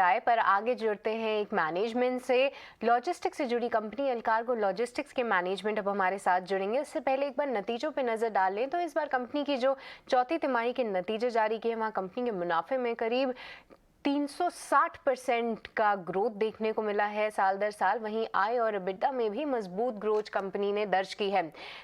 राय पर आगे जुड़ते हैं एक मैनेजमेंट से। लॉजिस्टिक्स से जुड़ी कंपनी एलकार्गो लॉजिस्टिक्स के मैनेजमेंट अब हमारे साथ जुड़ेंगे। उससे पहले एक बार नतीजों पे नजर डाल लें तो इस बार कंपनी की जो चौथी तिमाही के नतीजे जारी किए, वहाँ कंपनी के मुनाफे में करीब 360% का ग्रोथ देखने को मिला है साल दर साल। वहीं आय और EBITDA में भी मजबूत ग्रोथ कंपनी ने दर्ज की है।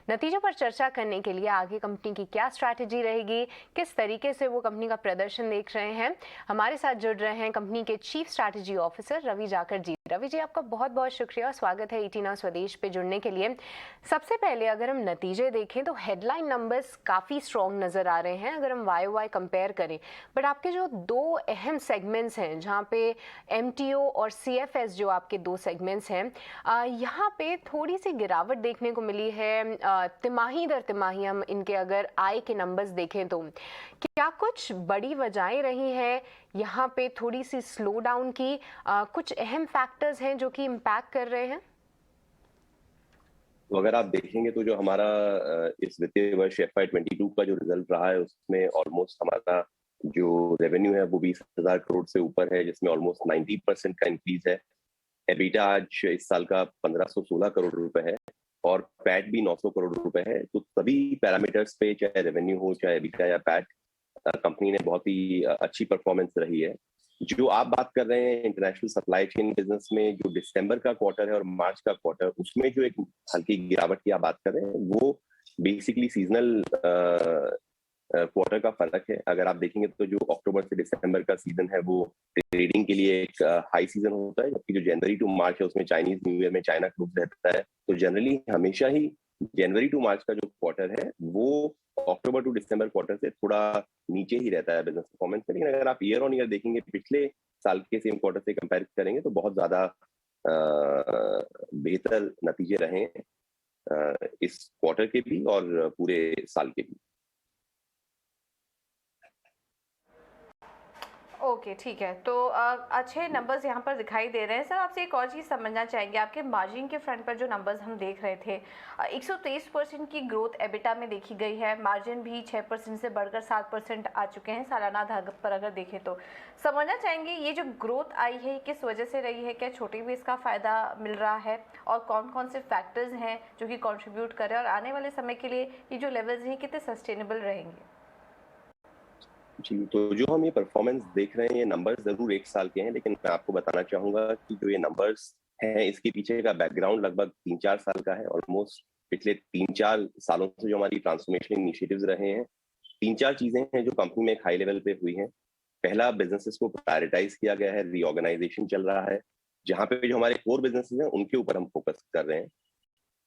नतीजों पर चर्चा करने के लिए आगे कंपनी की क्या स्ट्रैटेजी रहेगी, किस तरीके से वो कंपनी का प्रदर्शन देख रहे हैं, हमारे साथ जुड़ रहे हैं कंपनी के chief strategy officer Ravi Jakhar ji. Ravi ji, आपका बहुत बहुत शुक्रिया और स्वागत है 18 स्वदेश पे जुड़ने के लिए। सबसे पहले अगर हम नतीजे देखें तो हेडलाइन नंबर्स काफ़ी स्ट्रॉन्ग नज़र आ रहे हैं अगर हम YOY कंपेयर करें, बट आपके जो दो अहम सेगमेंट्स हैं जहाँ पे MTO और CFS जो आपके दो सेगमेंट्स हैं, यहाँ पे थोड़ी सी गिरावट देखने को मिली है। तिमाही दर तिमाही हम इनके अगर आय के नंबर्स देखें तो क्या कुछ बड़ी वजहें रही हैं यहाँ पे थोड़ी सी स्लो डाउन की? कुछ अहम फैक्टर्स हैं जो कि इम्पैक्ट कर रहे हैं? तो अगर आप देखेंगे तो जो हमारा इस वित्तीय वर्ष FY22 का जो रिजल्ट रहा है उसमें ऑलमोस्ट हमारा जो रेवेन्यू है वो 20,000 करोड़ से ऊपर है, जिसमें ऑलमोस्ट 90% का इंक्रीज है। EBITDA आज इस साल का 1516 करोड़ रुपए है और पैट भी 900 करोड़ रुपए है। तो सभी पैरामीटर्स पे, चाहे रेवेन्यू हो चाहे EBITDA या पैट, कंपनी ने बहुत ही अच्छी परफॉर्मेंस रही है। जो आप बात कर रहे हैं इंटरनेशनल सप्लाई चेन बिजनेस में, जो दिसंबर का क्वार्टर है और मार्च का क्वार्टर, उसमें जो एक हल्की गिरावट की आप बात कर रहे हैं वो बेसिकली सीजनल क्वार्टर का फर्क है। अगर आप देखेंगे तो जो अक्टूबर से दिसंबर का सीजन है वो ट्रेडिंग के लिए एक हाई सीजन होता है, जबकि जो जनवरी टू मार्च है उसमें चाइनीज न्यू ईयर में चाइना क्लोज रहता है। तो जनरली हमेशा ही जनवरी टू मार्च का जो क्वार्टर है वो अक्टूबर टू दिसंबर क्वार्टर से थोड़ा नीचे ही रहता है बिजनेस परफॉर्मेंस में। लेकिन अगर आप ईयर ऑन ईयर देखेंगे, पिछले साल के सेम क्वार्टर से कंपेयर करेंगे तो बहुत ज्यादा बेहतर नतीजे रहे इस क्वार्टर के भी और पूरे साल के भी। ओके, ठीक है। तो अच्छे नंबर्स यहाँ पर दिखाई दे रहे हैं। सर, आपसे एक और चीज़ समझना चाहेंगे, आपके मार्जिन के फ्रंट पर जो नंबर्स हम देख रहे थे, 123% की ग्रोथ EBITDA में देखी गई है। मार्जिन भी 6% से बढ़कर 7% आ चुके हैं सालाना आधार पर अगर देखें तो। समझना चाहेंगे ये जो ग्रोथ आई है किस वजह से रही है, क्या छोटे भी इसका फ़ायदा मिल रहा है और कौन कौन से फैक्टर्स हैं जो कि कॉन्ट्रीब्यूट कर रहे हैं, और आने वाले समय के लिए ये जो लेवल्स हैं कितने सस्टेनेबल रहेंगे? जी, तो जो हम ये परफॉर्मेंस देख रहे हैं, ये नंबर्स जरूर एक साल के हैं, लेकिन मैं आपको बताना चाहूंगा कि जो ये नंबर्स हैं इसके पीछे का बैकग्राउंड लगभग 3-4 साल का है। ऑलमोस्ट पिछले 3-4 सालों से जो हमारी ट्रांसफॉर्मेशन इनिशिएटिव्स रहे हैं, 3-4 चीजें हैं जो कंपनी में एक हाई लेवल पे हुई हैं। पहला, बिजनेसेस को प्रायोरिटाइज किया गया है, रीऑर्गेनाइजेशन चल रहा है, जहाँ पे जो हमारे कोर बिजनेसेस हैं उनके ऊपर हम फोकस कर रहे हैं।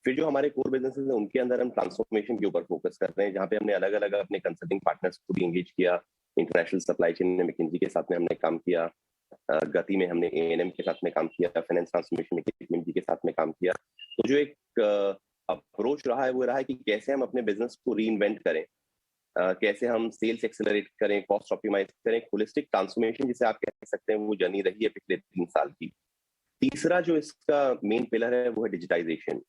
फिर जो हमारे कोर बिजनेसेस हैं उनके अंदर हम ट्रांसफॉर्मेशन के ऊपर फोकस कर रहे हैं, जहाँ पे हमने अलग अलग अपने कंसल्टिंग पार्टनर्स को भी एंगेज किया। इंटरनेशनल सप्लाई चेन में McKinsey के साथ में हमने काम किया, गति में हमने A&M के साथ में काम किया, फाइनेंस ट्रांसफॉर्मेशन में KPMG के साथ में काम किया। तो जो एक अप्रोच रहा है वो रहा है कि कैसे हम अपने बिजनेस को री इन्वेंट करें, कैसे हम सेल्स एक्सेलरेट करें, कॉस्ट ऑप्टिमाइज करें। होलिस्टिक ट्रांसफॉर्मेशन जिसे आप कह सकते हैं वो जर्नी रही है पिछले 3 साल की। तीसरा जो इसका मेन पिलर है वो है डिजिटाइजेशन।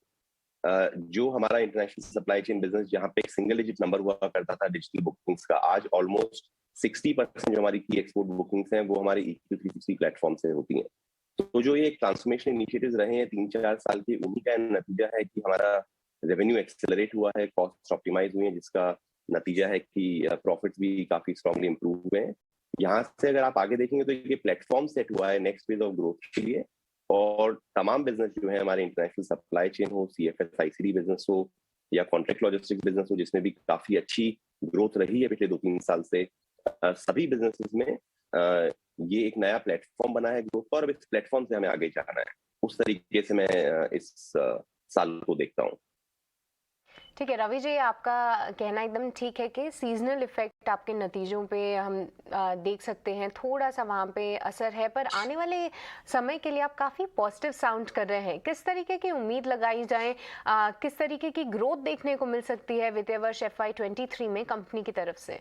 जो हमारा इंटरनेशनल सप्लाई चेन बिजनेस, जहाँ पे एक सिंगल डिजिट नंबर हुआ करता था डिजिटल बुकिंग्स का, आज ऑलमोस्ट 60% जो हमारी की एक्सपोर्ट बुकिंग्स हैं वो हमारे EQ360 प्लेटफॉर्म से होती हैं। तो जो ये ट्रांसफॉर्मेशन इनिशिएटिव्स रहे हैं 3-4 साल के, उन्हीं का नतीजा है कि हमारा रेवेन्यू एक्सेलरेट हुआ है, कॉस्ट ऑप्टिमाइज हुई है, जिसका नतीजा है कि प्रॉफिट्स भी काफी स्ट्रांगली इंप्रूव हुए हैं। यहाँ से अगर आप आगे देखेंगे तो ये प्लेटफॉर्म सेट हुआ है नेक्स्ट फेज ऑफ ग्रोथ के लिए। और तमाम बिजनेस जो है हमारे, इंटरनेशनल सप्लाई चेन हो, CFS ICD बिजनेस हो या कॉन्ट्रैक्ट लॉजिस्टिक्स बिजनेस हो, जिसमें भी काफी अच्छी ग्रोथ रही है पिछले 2-3 साल से, सभी बिजनेसेस में ये एक नया प्लेटफॉर्म बना है ग्रोथ का, और इस प्लेटफॉर्म से हमें आगे जाना है। उस तरीके से मैं इस साल को देखता हूँ। ठीक है रवि जी, आपका कहना एकदम ठीक है कि सीजनल इफेक्ट आपके नतीजों पे हम देख सकते हैं, थोड़ा सा वहाँ पे असर है, पर आने वाले समय के लिए आप काफ़ी पॉजिटिव साउंड कर रहे हैं। किस तरीके की उम्मीद लगाई जाए, किस तरीके की ग्रोथ देखने को मिल सकती है वित्तीय वर्ष FY23 में कंपनी की तरफ से?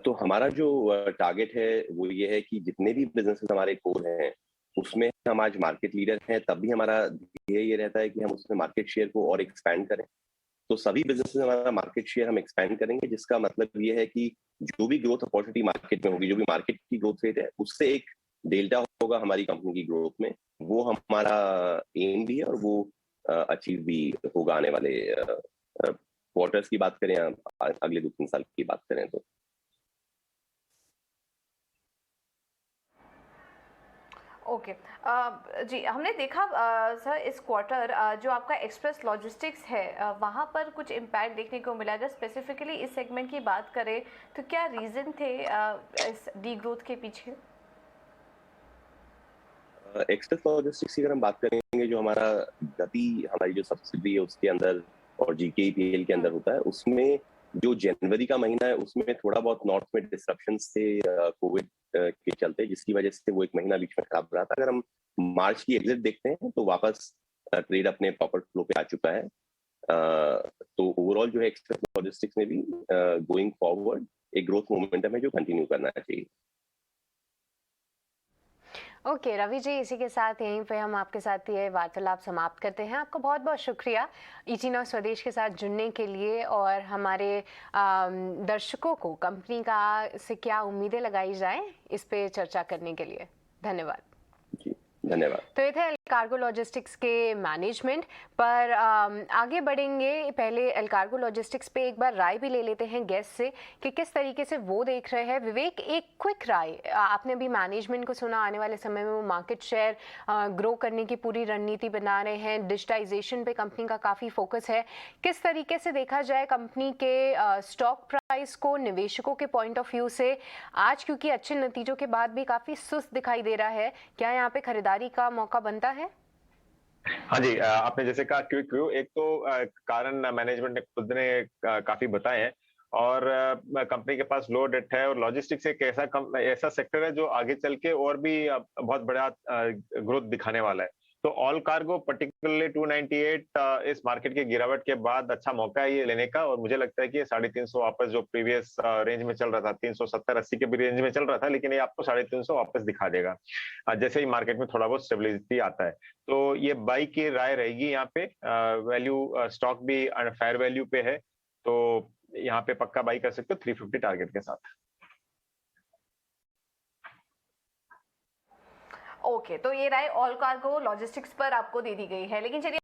तो हमारा जो टारगेट है वो ये है कि जितने भी बिजनेसेस हमारे कोर हैं उसमें हम आज मार्केट लीडर हैं, तब भी हमारा ध्येय ये रहता है कि हम उसमें मार्केट शेयर को और एक्सपैंड करें। तो सभी बिजनेस में हमारा मार्केट शेयर हम एक्सपैंड करेंगे, जिसका मतलब ये है कि जो भी ग्रोथ अपॉर्चुनिटी मार्केट में होगी, जो भी मार्केट की ग्रोथ रेट है, उससे एक डेल्टा होगा हमारी कंपनी की ग्रोथ में। वो हमारा एम भी है और वो अचीव भी होगा आने वाले क्वार्टर्स की बात करें या अगले 2-3 साल की बात करें तो। ओके। जी, हमने देखा सर इस क्वार्टर जो आपका एक्सप्रेस लॉजिस्टिक्स है वहाँ पर कुछ इम्पैक्ट देखने को मिला। अगर स्पेसिफिकली इस सेगमेंट की बात करें तो क्या रीज़न थे इस डी ग्रोथ के पीछे? एक्सप्रेस लॉजिस्टिक्स की अगर हम बात करेंगे, जो हमारा गति हमारी जो सब्सिडी है उसके अंदर और जीकेईपीएल के अंदर होता है, उसमें जो जनवरी का महीना है उसमें थोड़ा बहुत नॉर्थ में डिसरप्शंस थे कोविड के चलते, जिसकी वजह से वो एक महीना बीच में खराब रहा था। अगर हम मार्च की एग्जिट देखते हैं तो वापस ट्रेड अपने प्रॉपर फ्लो पे आ चुका है। तो ओवरऑल जो है एक्सप्रेस लॉजिस्टिक्स में भी गोइंग फॉरवर्ड एक ग्रोथ मोमेंटम है जो कंटिन्यू करना चाहिए। ओके रवि जी, इसी के साथ यहीं पे हम आपके साथ ये वार्तालाप समाप्त करते हैं। आपका बहुत बहुत शुक्रिया ET Now स्वदेश के साथ जुड़ने के लिए और हमारे दर्शकों को कंपनी का से क्या उम्मीदें लगाई जाएं इस पे चर्चा करने के लिए धन्यवाद। जी धन्यवाद। तो ये थे एल कार्गो लॉजिस्टिक्स के मैनेजमेंट पर। आगे बढ़ेंगे, पहले एल कार्गो लॉजिस्टिक्स पे एक बार राय भी ले लेते हैं गेस्ट से कि किस तरीके से वो देख रहे हैं। विवेक, एक क्विक राय, आपने अभी मैनेजमेंट को सुना, आने वाले समय में वो मार्केट शेयर ग्रो करने की पूरी रणनीति बना रहे हैं, डिजिटाइजेशन पे कंपनी का काफ़ी फोकस है। किस तरीके से देखा जाए कंपनी के स्टॉक प्राइस को निवेशकों के पॉइंट ऑफ व्यू से आज, क्योंकि अच्छे नतीजों के बाद भी काफ़ी सुस्त दिखाई दे रहा है, क्या यहाँ पे खरीदारी का मौका बनता है? हाँ जी, आपने जैसे कहा क्विक व्यू, एक तो कारण मैनेजमेंट ने खुद ने काफी बताए हैं और कंपनी के पास लो डेट है और लॉजिस्टिक्स एक ऐसा सेक्टर है जो आगे चल के और भी बहुत बड़ा ग्रोथ दिखाने वाला है। तो ऑल कार्गो पर्टिकुलरली 298 इस मार्केट की गिरावट के बाद अच्छा मौका है ये लेने का और मुझे लगता है कि ये 350 वापस, जो प्रीवियस रेंज में चल रहा था 370-80 के भी रेंज में चल रहा था, लेकिन ये आपको 350 वापस दिखा देगा जैसे ही मार्केट में थोड़ा बहुत स्टेबिलिटी आता है। तो ये बाई की राय रहेगी यहाँ पे। वैल्यू स्टॉक भी फेयर वैल्यू पे है, तो यहाँ पे पक्का बाई कर सकते हो 350 टारगेट के साथ। ओके, तो ये राय ऑल कार्गो लॉजिस्टिक्स पर आपको दे दी गई है। लेकिन चलिए